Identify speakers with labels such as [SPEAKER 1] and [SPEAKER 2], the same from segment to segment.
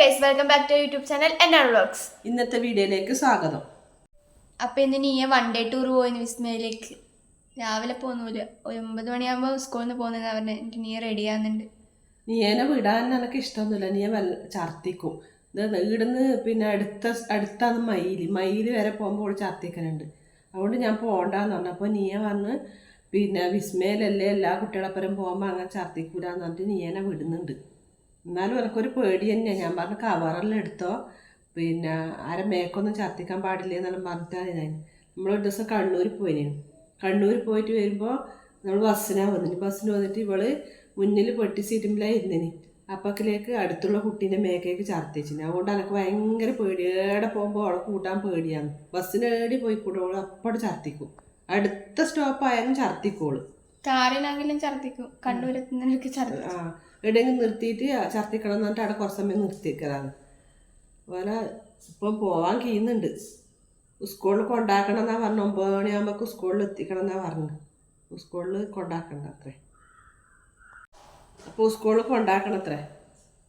[SPEAKER 1] Guys, welcome back to YouTube channel എന്നാണ് vlogs.
[SPEAKER 2] ഇന്നത്തെ വീഡിയോയിലേക്ക് സ്വാഗതം.
[SPEAKER 1] അപ്പോൾ ഇന്ന് നീയെ വൺ ഡേ ടൂർ പോയിന്ന് വിസ്മയിലേക്ക്. രാവിലെ പോകുന്നില്ല, ഒരു 9 മണിയാകുമ്പോൾ സ്കൂളിൽ നിന്ന് പോകുന്നതെന്ന് പറഞ്ഞ് എനിക്ക് നീ റെഡി ആകുന്നുണ്ട്.
[SPEAKER 2] നീയേനെ വിടാൻ എനിക്ക് ഇഷ്ടമൊന്നുമില്ല. നീയെ ഛർദ്ദിക്കും. ഇത് ഇവിടുന്ന് പിന്നെ അടുത്താണ് മയിൽ വരെ പോകുമ്പോൾ ഛർദ്ദിക്കലുണ്ട്. അതുകൊണ്ട് ഞാൻ പോകണ്ടെന്ന് പറഞ്ഞു. അപ്പോൾ നീയെ വന്ന് പിന്നെ വിസ്മയിലല്ലേ എല്ലാ കുട്ടികളപ്പുറം പോകുമ്പോൾ അങ്ങനെ ഛർദ്ദിക്കൂലെന്ന് പറഞ്ഞിട്ട് നീയേനെ വിടുന്നുണ്ട്. എന്നാലും എനിക്കൊരു പേടി തന്നെയാണ്. ഞാൻ പറഞ്ഞ കവറെല്ലാം എടുത്തോ, പിന്നെ ആരെ മേക്കൊന്നും ഛർദ്ദിക്കാൻ പാടില്ല എന്നെല്ലാം പറഞ്ഞിട്ടാണ് ഞാൻ. നമ്മളൊരു ദിവസം കണ്ണൂർ പോയിട്ട് വരുമ്പോൾ നമ്മൾ ബസ്സിനാണ് വന്നിട്ട് ഇവള് മുന്നിൽ പെട്ടി സീറ്റുമ്പിലാണ് ഇരുന്നിന്. അപ്പക്കിലേക്ക് അടുത്തുള്ള കുട്ടീൻ്റെ മേക്കേക്ക് ഛർദ്ദിച്ചിന്. അതുകൊണ്ട് എനിക്ക് ഭയങ്കര പേടി. ഏടെ പോകുമ്പോൾ അവളെ കൂട്ടാൻ പേടിയാണ്. ബസ്സിനേടി പോയി കൂടെ അവൾ അപ്പോഴും ഛർദ്ദിക്കും. അടുത്ത സ്റ്റോപ്പായാലും ഛർദ്ദിക്കോള്.
[SPEAKER 1] കാറിലാണെങ്കിലും ഛർദ്ദിക്കും. കണ്ണൂരെത്തുന്നവർക്ക് ഛർദ്ദിക്കും.
[SPEAKER 2] എവിടെയെങ്കിലും നിർത്തിയിട്ട് ഛർദ്ദിക്കണം എന്ന് പറഞ്ഞിട്ട് അവിടെ കുറച്ച് സമയം നിർത്തിയേക്കലാണ്. അതുപോലെ ഇപ്പം പോവാൻ കഴിയുന്നുണ്ട്. സ്കൂളിൽ കൊണ്ടാക്കണം എന്നാണ് പറഞ്ഞു. 9 മണിയാകുമ്പോൾ സ്കൂളിൽ എത്തിക്കണം എന്നാണ് പറഞ്ഞു. സ്കൂളിൽ കൊണ്ടാക്കണ്ട അത്രേ. അപ്പോൾ സ്കൂളിൽ കൊണ്ടാക്കണം അത്രേ.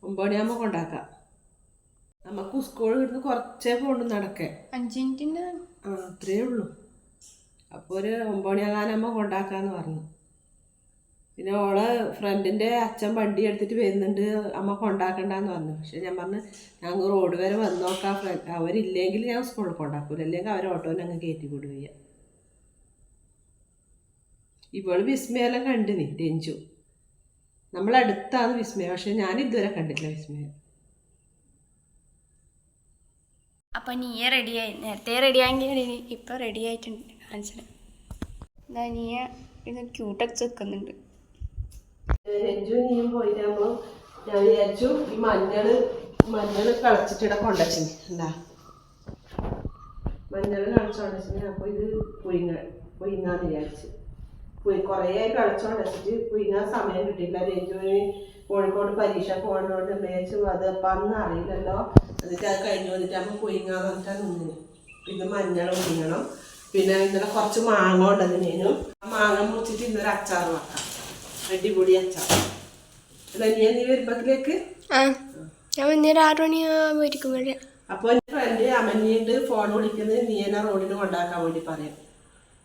[SPEAKER 2] 9 മണിയാകുമ്പോൾ കൊണ്ടാക്കാം. നമുക്ക് സ്കൂളിൽ ഇരുന്ന് കുറച്ചേ പോകണ്ടു നടക്കേ.
[SPEAKER 1] 5 മിനിറ്റിൻ്റെ
[SPEAKER 2] അത്രയേ ഉള്ളൂ. അപ്പോൾ ഒരു 9 മണിയാകാനാകുമ്പോൾ കൊണ്ടാക്കാമെന്ന് പറഞ്ഞു. പിന്നെ ഓളെ ഫ്രണ്ടിൻ്റെ അച്ഛൻ വണ്ടി എടുത്തിട്ട് വരുന്നുണ്ട്, അമ്മ കൊണ്ടാക്കണ്ടെന്ന് പറഞ്ഞു. പക്ഷെ ഞാൻ പറഞ്ഞു ഞങ്ങൾ റോഡ് വരെ വന്ന് നോക്കാം, അവരില്ലെങ്കിൽ ഞാൻ സ്കൂളിൽ കൊണ്ടാക്കൂല, അല്ലെങ്കിൽ അവർ ഓട്ടോയിൽ അങ്ങ് കയറ്റി വിടുകയ്യ. ഇവള് വിസ്മയെല്ലാം കണ്ടിനി രഞ്ജു. നമ്മളടുത്താണ് വിസ്മയ, പക്ഷെ ഞാൻ ഇതുവരെ കണ്ടില്ല വിസ്മയ.
[SPEAKER 1] അപ്പം നീയെ റെഡിയായി, നേരത്തെ റെഡിയായെങ്കിൽ ഇപ്പം റെഡി ആയിട്ടുണ്ട്. കാണിച്ചത് എന്താ നീയെ ഇത് ക്യൂട്ടൊക്കെ വെക്കുന്നുണ്ട്.
[SPEAKER 2] രഞ്ജു നീയും പോയിട്ടാകുമ്പോൾ ഞാൻ വിചാരിച്ചു ഈ മഞ്ഞൾ കളച്ചിട്ടിടെ കൊണ്ടുവച്ചിന്. എന്താ മഞ്ഞൾ കളച്ചുകൊണ്ടുവച്ചിന്. അപ്പോൾ ഇത് പുഴുങ്ങാന്ന് വിചാരിച്ച് കുറേ കളിച്ചുകൊണ്ടുവച്ചിട്ട് പുഴുങ്ങാൻ സമയം കിട്ടിയില്ല. രഞ്ജുവിന് കോഴിക്കോട് പരീക്ഷ പോകണോണ്ട് വിചാരിച്ചു അത് അപ്പം അന്ന് അറിയില്ലല്ലോ. എന്നിട്ട് അത് കഴിഞ്ഞ് വന്നിട്ടാകുമ്പോൾ പുഴുങ്ങാന്ന് പറഞ്ഞിട്ടാണ് നിന്നിന്. ഇത് മഞ്ഞൾ പുഴുങ്ങണം. പിന്നെ ഇന്നലെ കുറച്ച് മാങ്ങ ഉണ്ടതിനേനും മാങ്ങ മുറിച്ചിട്ട് ഇന്നൊരു അച്ചാർ വെക്കാം. അടിപൊളി അച്ചാർ. അല്ല നീ വരുമ്പോഴേക്ക്
[SPEAKER 1] ഞാൻ വന്നേരം 6 മണിയാകുമ്പോൾ.
[SPEAKER 2] അപ്പോൾ എൻ്റെ ഫ്രണ്ട് അമനിയുണ്ട് ഫോൺ വിളിക്കുന്നത് നീനെ റോഡിന് കൊണ്ടാക്കാൻ വേണ്ടി പറയാം,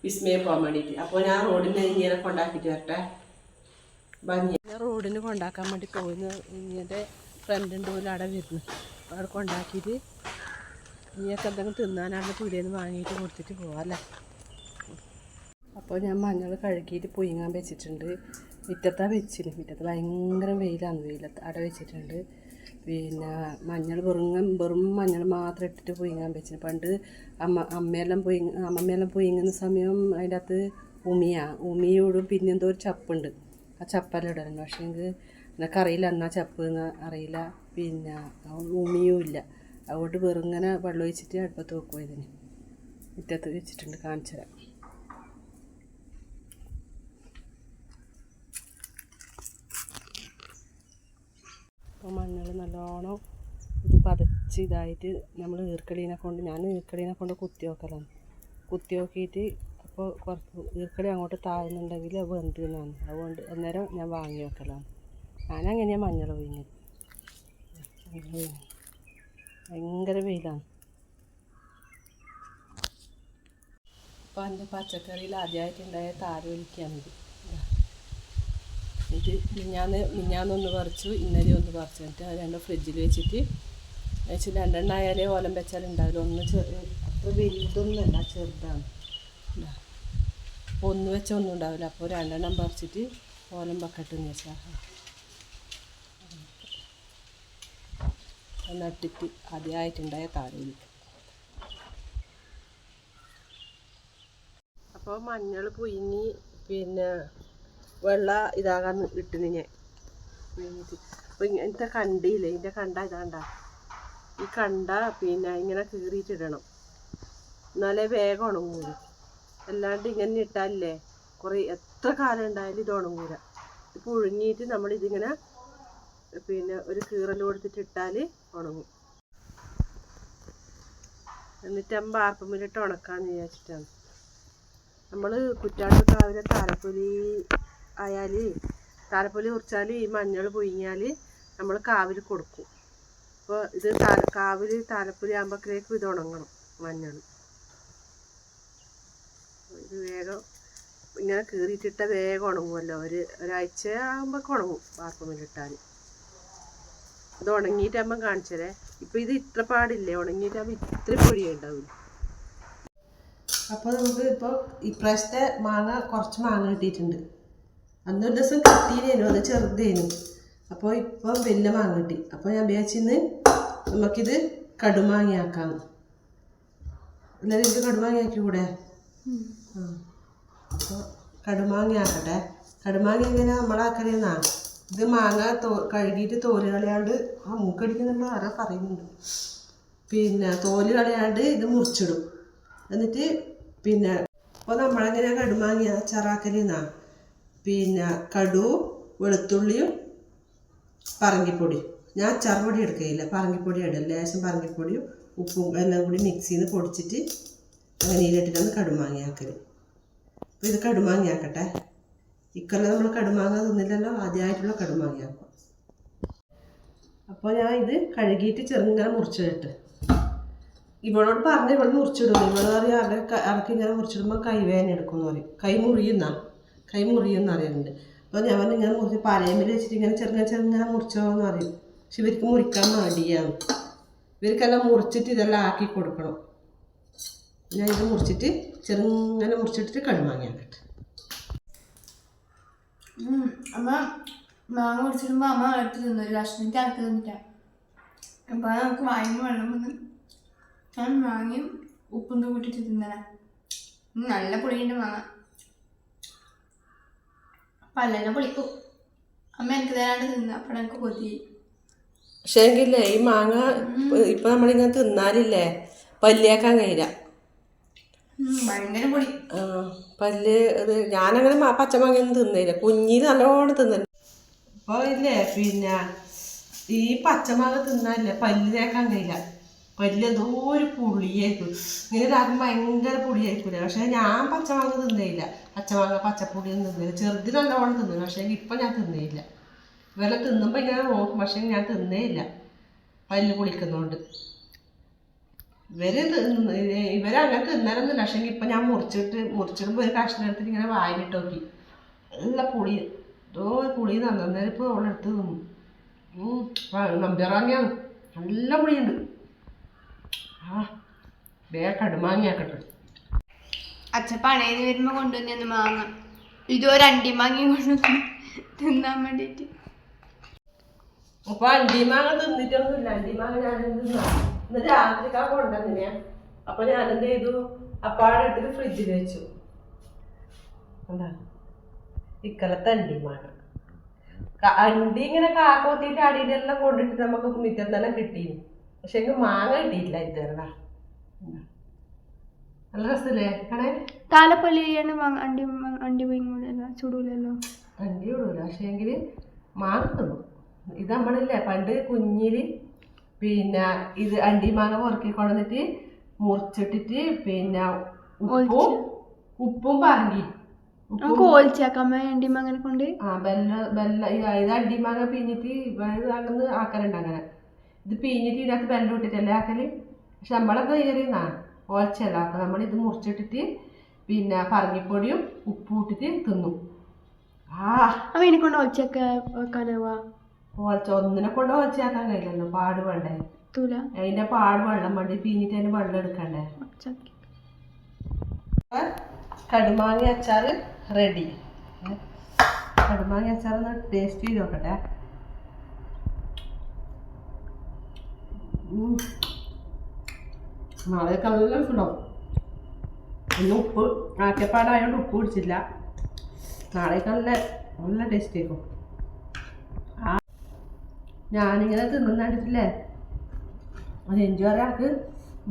[SPEAKER 2] വിസ്മയെ പോകാൻ വേണ്ടിയിട്ട്. അപ്പോൾ ഞാൻ റോഡിന് നീനെ കൊണ്ടാക്കിയിട്ട് വരട്ടെ. ഞാൻ റോഡിന് കൊണ്ടാക്കാൻ വേണ്ടി പോകുന്ന നീൻ്റെ ഫ്രണ്ടുണ്ട് പോലും അവിടെ വരുന്നു. അവിടെ കൊണ്ടാക്കിയിട്ട് നീയൊക്കെ എന്തെങ്കിലും തിന്നാനാണ് പീടിയെന്ന് വാങ്ങിയിട്ട് കൊടുത്തിട്ട് പോവാമല്ലേ. അപ്പോൾ ഞാൻ മഞ്ഞൾ കഴുകിയിട്ട് പുഴുങ്ങാൻ വെച്ചിട്ടുണ്ട്. മുറ്റത്താണ് വെച്ചിന്. മുറ്റത്ത് ഭയങ്കര വെയിലാണ്. വെയിലത്ത് അവിടെ വെച്ചിട്ടുണ്ട്. പിന്നെ മഞ്ഞൾ വെറും മഞ്ഞൾ മാത്രം ഇട്ടിട്ട് പുഴുങ്ങാൻ വെച്ചിന്. പണ്ട് അമ്മയെല്ലാം പുഴുങ്ങുന്ന സമയം അതിൻ്റെ അകത്ത് ഉമിയോടും പിന്നെ എന്തോ ഒരു ചപ്പുണ്ട്. ആ ചപ്പെല്ലാം ഇടലുണ്ട്. പക്ഷേ എനിക്ക് അറിയില്ല എന്നാ ചപ്പ് എന്ന് അറിയില്ല. പിന്നെ ഉമിയും ഇല്ല. അതുകൊണ്ട് വെറുങ്ങനെ വെള്ളം ഒഴിച്ചിട്ട് അടുപ്പത്ത് വെക്കുക. ഇതിന് മുറ്റത്ത് വെച്ചിട്ടുണ്ട്. കാണിച്ചു തരാം. അപ്പോൾ മഞ്ഞൾ നല്ലോണം ഇത് പതച്ച് ഇതായിട്ട് നമ്മൾ ഈർക്കളീനെ കൊണ്ട് കുത്തി നോക്കലാണ്. കുത്തി നോക്കിയിട്ട് അപ്പോൾ കുറച്ച് ഈർക്കളി അങ്ങോട്ട് താഴ്ന്നുണ്ടെങ്കിൽ അത് വെന്തെന്നാണ്. അതുകൊണ്ട് അന്നേരം ഞാൻ വാങ്ങി വെക്കലാണ്. ഞാനങ്ങനെയാണ് മഞ്ഞൾ പൊഴിഞ്ഞത്. ഭയങ്കര വെയിലാണ്. അപ്പോൾ എൻ്റെ പച്ചക്കറിയിൽ ആദ്യമായിട്ടുണ്ടായ താര ഒലിക്കാൻ ഇത് മിഞ്ഞാന്നൊന്ന് പറിച്ചു, ഇന്നലെ ഒന്ന് പറിച്ചു. എന്നിട്ട് രണ്ടും ഫ്രിഡ്ജിൽ വെച്ചിട്ട് 2 ആയാലേ ഓലം വെച്ചാൽ ഉണ്ടാവില്ല. അത്ര വലുതൊന്നുമല്ല, ചെറുതാണ്. ഒന്ന് വെച്ചാൽ ഒന്നും ഉണ്ടാവില്ല. അപ്പോൾ 2 പറിച്ചിട്ട് ഓലം വെക്കട്ടെന്ന് വെച്ചാൽ നട്ടിട്ട് ആദ്യമായിട്ടുണ്ടായ താരയിൽ. അപ്പോൾ മഞ്ഞൾ പുഴുങ്ങി പിന്നെ വെള്ള ഇതാകാൻ ഇട്ടിന് ഞാൻ പുഴുങ്ങിയിട്ട്. അപ്പോൾ ഇങ്ങനത്തെ കണ്ടിയില്ലേ, ഇതിൻ്റെ കണ്ട ഇതാണ്ട, ഈ കണ്ട പിന്നെ ഇങ്ങനെ കീറിയിട്ടിടണം, എന്നാലേ വേഗം ഉണങ്ങൂല. അല്ലാണ്ട് ഇങ്ങനെ ഇട്ടാലേ എത്ര കാലം ഉണ്ടായാലും ഇത് ഉണങ്ങൂല. ഇത് പുഴുങ്ങിയിട്ട് നമ്മളിതിങ്ങനെ പിന്നെ ഒരു കീറൽ കൊടുത്തിട്ട് ഇട്ടാൽ ഉണങ്ങും. എന്നിട്ട് ആർപ്പുമ്പിലിട്ട് ഉണക്കാന്ന് വിചാരിച്ചിട്ടാണ്. നമ്മൾ കുറ്റാട്ട് രാവിലെ താരപ്പൊലി താരപ്പൊലി കുറിച്ചാൽ ഈ മഞ്ഞൾ പുഴുങ്ങിയാൽ നമ്മൾ കാവിൽ കൊടുക്കും. അപ്പോൾ അപ്പോൾ ഇത് കാവില് താലപ്പൊലി ആകുമ്പോഴേക്കും ഇത് ഉണങ്ങണം മഞ്ഞൾ. ഇത് വേഗം ഇങ്ങനെ കീറിയിട്ടിട്ട വേഗം ഉണങ്ങുമല്ലോ, ഒരാഴ്ച ആകുമ്പോൾ ഉണങ്ങും വാർപ്പുമില്ലിട്ടാൽ. ഇത് ഉണങ്ങിയിട്ടാകുമ്പം കാണിച്ചതേ. ഇപ്പം ഇത് ഇത്ര പാടില്ലേ, ഉണങ്ങിയിട്ടാകുമ്പോൾ ഇത്ര പൊടിയുണ്ടാവില്ല. അപ്പോൾ നമുക്ക് ഇപ്പോൾ ഇപ്രാവശ്യത്തെ മാങ്ങ കുറച്ച് മാങ്ങ കിട്ടിയിട്ടുണ്ട്. അന്നൊരു ദിവസം കിട്ടിയിരുന്നു, അത് ചെറുതേനു. അപ്പോൾ ഇപ്പം വലിയ മാങ്ങ കിട്ടി. അപ്പോൾ ഞാൻ വിചാരിച്ചിന്ന് നമുക്കിത് കടുമാങ്ങയാക്കാം. എല്ലാവരും ഇത് കടുമാങ്ങയാക്കി കൂടെ? അപ്പോൾ കടുമാങ്ങയാക്കട്ടെ. കടുമാങ്ങ എങ്ങനെ നമ്മളാക്കലെന്നാ, ഇത് മാങ്ങ കഴുകിയിട്ട് തോല് കളയാണ്ട് മൂക്കടിക്കുന്നുണ്ടോ ആരോ പറയുന്നുണ്ട്. പിന്നെ തോല് കളയാണ്ട് ഇത് മുറിച്ചിടും. എന്നിട്ട് പിന്നെ അപ്പോൾ നമ്മളെങ്ങനെ കടുമാങ്ങ അച്ചാറാക്കലെന്നാ, പിന്നെ കടു, വെളുത്തുള്ളിയും പറങ്കിപ്പൊടി. ഞാൻ അച്ചാർ പൊടി എടുക്കുകയില്ല, പറങ്കിപ്പൊടി ഇടും. ലേശം പറങ്കിപ്പൊടിയും ഉപ്പും എല്ലാം കൂടി മിക്സിയിൽ നിന്ന് പൊടിച്ചിട്ട് അങ്ങനെ നീരിട്ടിട്ടാണ് കടുമാങ്ങയാക്കൽ. അപ്പോൾ ഇത് കടുമാങ്ങയാക്കട്ടെ. ഇക്കൊല്ലം നമ്മൾ കടുമാങ്ങ തിന്നില്ലല്ലോ, ആദ്യമായിട്ടുള്ള കടുമാങ്ങയാക്കും. അപ്പോൾ ഞാൻ ഇത് കഴുകിയിട്ട് ചെറുങ്ങനെ മുറിച്ചിട്ട് ഇവളോട് പറഞ്ഞ് ഇവൾ മുറിച്ചിടും. ഇവൾ പറയും അടക്കി ഇങ്ങനെ മുറിച്ചിടുമ്പോൾ കൈവേദന എടുക്കുമെന്ന് പറയും. കൈ മുറിയുമെന്ന് അറിയുന്നുണ്ട്. അപ്പോൾ ഞാൻ പറഞ്ഞു ഇങ്ങനെ മുറിച്ച് പലയമ്മിൽ വെച്ചിട്ട് ഇങ്ങനെ ചെറുങ്ങനെ മുറിച്ചോന്ന് പറയും. പക്ഷെ ഇവർക്ക് മുറിക്കാൻ മടിയാണ്. ഇവർക്കെല്ലാം മുറിച്ചിട്ട് ഇതെല്ലാം ആക്കി കൊടുക്കണം. ഞാൻ ഇത് മുറിച്ചിട്ട് ചെറുങ്ങനെ മുറിച്ചിട്ടിട്ട് കടുമാങ്ങയാക്കട്ടെ.
[SPEAKER 1] അമ്മ മാങ്ങ മുറിച്ചിടുമ്പോൾ അമ്മ അടുത്ത് തിന്നു, ഒരു കഷ്ണത്തിൽ അടുത്ത് തിന്നിട്ടാ. അപ്പോൾ നമുക്ക് വാങ്ങി വെള്ളം വന്ന് ഞാൻ മാങ്ങയും ഉപ്പും കൂട്ടിട്ട് തിന്നല. നല്ല പുളിയുണ്ട് മാങ്ങ, പല്ലിനെ പൊളിക്കും. അമ്മ എനിക്ക് തരാണ്ട് തിന്ന, അപ്പോൾ എനിക്ക് കൊതി.
[SPEAKER 2] പക്ഷേ എങ്കിലേ ഈ മാങ്ങ ഇപ്പം നമ്മളിങ്ങനെ തിന്നാലില്ലേ പല്ലിയാക്കാൻ കഴിയില്ല,
[SPEAKER 1] ഭയങ്കര പൊടി.
[SPEAKER 2] പല്ല് ഇത് ഞാനങ്ങനെ പച്ചമാങ്ങയൊന്നും തിന്നില്ല, കുഞ്ഞിൽ നല്ലോണം തിന്നില്ല. അപ്പോൾ ഇല്ലേ പിന്നെ ഈ പച്ചമാങ്ങ തിന്നാലില്ലേ പല്ല് തേക്കാൻ കഴിയില്ല. പല്ല് എന്തോ ഒരു പുളിയായിരിക്കും. ഇങ്ങനെ ഇതാകുമ്പോൾ ഭയങ്കര പുളിയായിരിക്കില്ല. പക്ഷേ ഞാൻ പച്ചമാങ്ങ തിന്നയില്ല, പച്ചപ്പുളിയൊന്നും തിന്നില്ല. ചെറുതിൽ നല്ലോണം തിന്നില്ല, പക്ഷേ ഇപ്പം ഞാൻ തിന്നയില്ല. ഇവരെ തിന്നുമ്പോൾ ഇങ്ങനെ നോക്കും, പക്ഷേ ഞാൻ തിന്നേയില്ല പല്ല് പൊളിക്കുന്നതുകൊണ്ട്. ഇവരങ്ങനെ തിന്നാനൊന്നുമില്ല. പക്ഷേ ഇപ്പം ഞാൻ മുറിച്ചിടുമ്പോൾ ഒരു കഷ്ണം എടുത്തിട്ട് ഇങ്ങനെ വായിലിട്ട് നോക്കി, നല്ല പുളി, എന്തോ പുളി തന്നേരം ഇപ്പോൾ അവളെടുത്ത് തിന്നു. നമ്പിറാങ്ങിയാണ്, നല്ല പുളിയുണ്ട്. വേഗം കടുമാങ്ങയാക്കട്ടെ.
[SPEAKER 1] അച്ഛൻ പണയിൽ വരുമ്പോൾ കൊണ്ടുവന്നു മാങ്ങ, ഇതൊരു അണ്ടിമാങ്ങയും കൊണ്ടുവന്നു തിന്നാൻ വേണ്ടിയിട്ട്.
[SPEAKER 2] അപ്പോൾ അണ്ടിമാങ്ങ തിന്നിട്ടൊന്നുമില്ല. അണ്ടിമാങ്ങ ഞാനെന്ത് തിന്നാ, ഇന്ന് രാത്രിക്കാ കൊണ്ടുവന്നിനെ. അപ്പോൾ ഞാനെന്ത് ചെയ്തു, അപ്പാടെ എടുത്തിട്ട് ഫ്രിഡ്ജിൽ വെച്ചു. എന്താ ഇക്കൊല്ലത്തെ അണ്ടിമാങ്ങ. അണ്ടി ഇങ്ങനെ കാക്കോത്തിയിട്ട് അടിയിലെല്ലാം കൊണ്ടിട്ട് നമുക്ക് മിറ്റം തന്നെ കിട്ടീന്. പക്ഷെ എനിക്ക് മാങ്ങ കിട്ടിയില്ല ഇതേടാ. നല്ല രസല്ലേ കണേ.
[SPEAKER 1] താലപ്പൊലി അണ്ടി ചുടൂലല്ലോ,
[SPEAKER 2] അണ്ടി ചുടൂല. പക്ഷേ എങ്കിൽ മാങ്ങ തിന്നു. ഇത് നമ്മളില്ലേ പണ്ട് കുഞ്ഞിൽ പിന്നെ ഇത് അണ്ടി മാങ്ങ പൊറുക്കി കൊണ്ടുവന്നിട്ട് മുറിച്ചിട്ടിട്ട് പിന്നെ ഉപ്പും പറങ്കി
[SPEAKER 1] അണ്ടിമാങ്ങനെ കൊണ്ട്
[SPEAKER 2] ഇത് അണ്ടിമാങ്ങ പിഞ്ഞിട്ട് അങ്ങനെ ആക്കലുണ്ട്. അങ്ങനെ ഇത് പിഞ്ഞിട്ട് ഇതിനകത്ത് വെള്ളം ഇട്ടിട്ടല്ലേ ആക്കല്. പക്ഷെ നമ്മളൊക്കെ കയറിയെന്നാ ഓൽച്ചല്ല. അപ്പം നമ്മളിത് മുറിച്ചിട്ടിട്ട് പിന്നെ പറങ്ങിപ്പൊടിയും ഉപ്പും ഇട്ടിട്ട് തിന്നും.
[SPEAKER 1] അവനെ കൊണ്ട് ഓൽച്ചൊക്കെ വെക്കാനാവാ.
[SPEAKER 2] ഓൽച്ച ഒന്നിനെ കൊണ്ട് ഓൽച്ചയാക്കാൻ കഴിയില്ലല്ലോ, പാട് വേണ്ടേ. അതിൻ്റെ പാട് വെള്ളം വേണ്ടി പിഞ്ഞിട്ട് അതിന് വെള്ളം എടുക്കണ്ടേ. കടുമാങ്ങ അച്ചാർ റെഡി. കടുമാങ്ങ അച്ചാർ ഒന്ന് ടേസ്റ്റ് ചെയ്ത് നോക്കട്ടെ. നാളെയൊക്കെ നല്ല രസമുണ്ടാവും. ഇന്ന് ഉപ്പ് ആറ്റപ്പാടായതുകൊണ്ട് ഉപ്പ് പിടിച്ചില്ല. നാളെയൊക്കെ നല്ല ടേസ്റ്റ് ആയിരിക്കും. ഞാനിങ്ങനെ തിന്നുന്നിട്ടില്ലേ, അത് എഞ്ചോരാൾക്ക്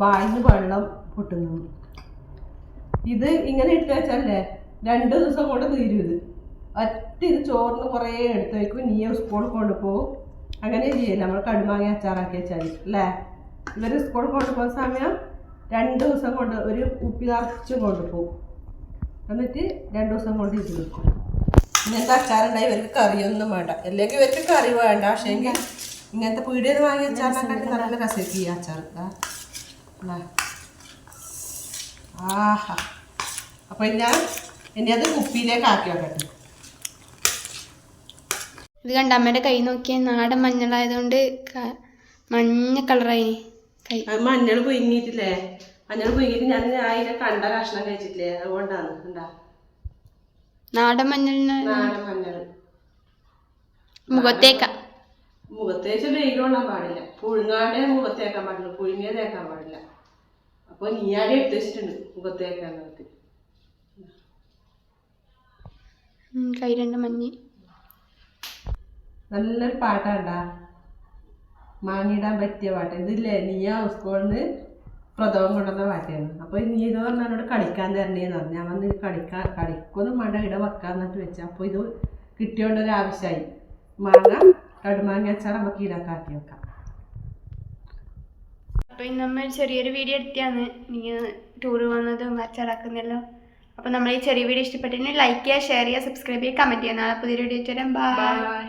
[SPEAKER 2] വായിന്ന് വെള്ളം പൊട്ടുന്നു. ഇത് ഇങ്ങനെ ഇട്ട് വെച്ചല്ലേ 2 ദിവസം കൊണ്ട് തീരും. ഇത് ചോറിന് കുറേ എടുത്ത് വയ്ക്കും, നീ സ്കൂളിൽ കൊണ്ടുപോകും. അങ്ങനെ ചെയ്യില്ല നമ്മൾ കടുമാങ്ങ അച്ചാറാക്കി വെച്ചാൽ അല്ലേ. ഇവർ സ്കൂളിൽ കൊണ്ടുപോകുന്ന സമയം 2 ദിവസം കൊണ്ട് ഒരു ഉപ്പി നിറച്ച് കൊണ്ടുപോകും. എന്നിട്ട് 2 ദിവസം കൊണ്ട് ഇത് വെക്കും. ഇങ്ങനത്തെ അച്ചാറുണ്ടായി ഇവർക്ക് കറിയൊന്നും വേണ്ട. അല്ലെങ്കിൽ ഇവർക്ക് കറി വേണ്ട, പക്ഷേങ്കിൽ ഇങ്ങനത്തെ പീടിയത് വാങ്ങിയ അച്ചാറിനെക്കാട്ടി നല്ല രസമായിരിക്കും ഈ അച്ചാർ. ആഹാ. അപ്പോൾ ഞാൻ ഇനി അത് കുപ്പിയിലേക്ക് ആക്കി വെക്കട്ടെ.
[SPEAKER 1] ഇത് കണ്ട അമ്മയുടെ കൈ നോക്കിയ നാടൻ മഞ്ഞളായതുകൊണ്ട് മഞ്ഞ കളറായി കൈ.
[SPEAKER 2] മഞ്ഞൾ പൊങ്ങിയിട്ടില്ലേ? മഞ്ഞൾ പൊങ്ങിയിട്ട് ഞാൻ അതിനെ കണ്ട കഷ്ണം കഴിച്ചിട്ടില്ലേ? അതുകൊണ്ടാണ്. എന്താ
[SPEAKER 1] നാടൻ മഞ്ഞളിന്
[SPEAKER 2] നാടൻ മഞ്ഞൾ മുഖത്തേക്ക് വെയിൽ കൊള്ളാൻ പാടില്ല. പുഴുങ്ങാണ്ടേ മുഖത്തേക്കാൻ പാടില്ല, പുഴുങ്ങിയത് തേക്കാൻ പാടില്ല. അപ്പോൾ നീയാടെ എടുത്ത് വെച്ചിട്ടുണ്ട് മുഖത്തേക്കാൻ.
[SPEAKER 1] കൈ രണ്ട് മഞ്ഞ്.
[SPEAKER 2] നല്ലൊരു പാട്ടാണ്ടാ, മാങ്ങിയിടാൻ പറ്റിയ പാട്ട്. ഇതില്ലേ നീയാ സ്കൂളിൽ നിന്ന് പ്രഥമം കൊണ്ടുവന്ന പാട്ടാണ്. അപ്പോൾ നീ ഇത് പറഞ്ഞാൽ കളിക്കാൻ തരണേന്ന് പറഞ്ഞു. ഞാൻ വന്ന് കളിക്കൊന്നും വേണ്ട, ഇട വെക്കാന്നിട്ട് വെച്ചാൽ. അപ്പോൾ ഇത് കിട്ടിയോണ്ടൊരു ആവശ്യമായി. മാങ്ങ കടുമാങ്ങ അച്ചാർ നമുക്ക് ഇടക്കാക്കി വെക്കാം.
[SPEAKER 1] അപ്പോൾ ഇന്ന് നമ്മൾ ചെറിയൊരു വീഡിയോ എടുത്തിയാണ് നീ ടൂറ് വന്നതും അച്ചാറാക്കുന്നല്ലോ. അപ്പോൾ നമ്മൾ ഈ ചെറിയ വീഡിയോ ഇഷ്ടപ്പെട്ടെങ്കിൽ ലൈക്ക് ചെയ്യുക, ഷെയർ ചെയ്യുക, സബ്സ്ക്രൈബ് ചെയ്യുക, കമൻറ്റ് ചെയ്യുക. നാളെ പുതിയൊരു വീഡിയോ തരാം. ബൈ.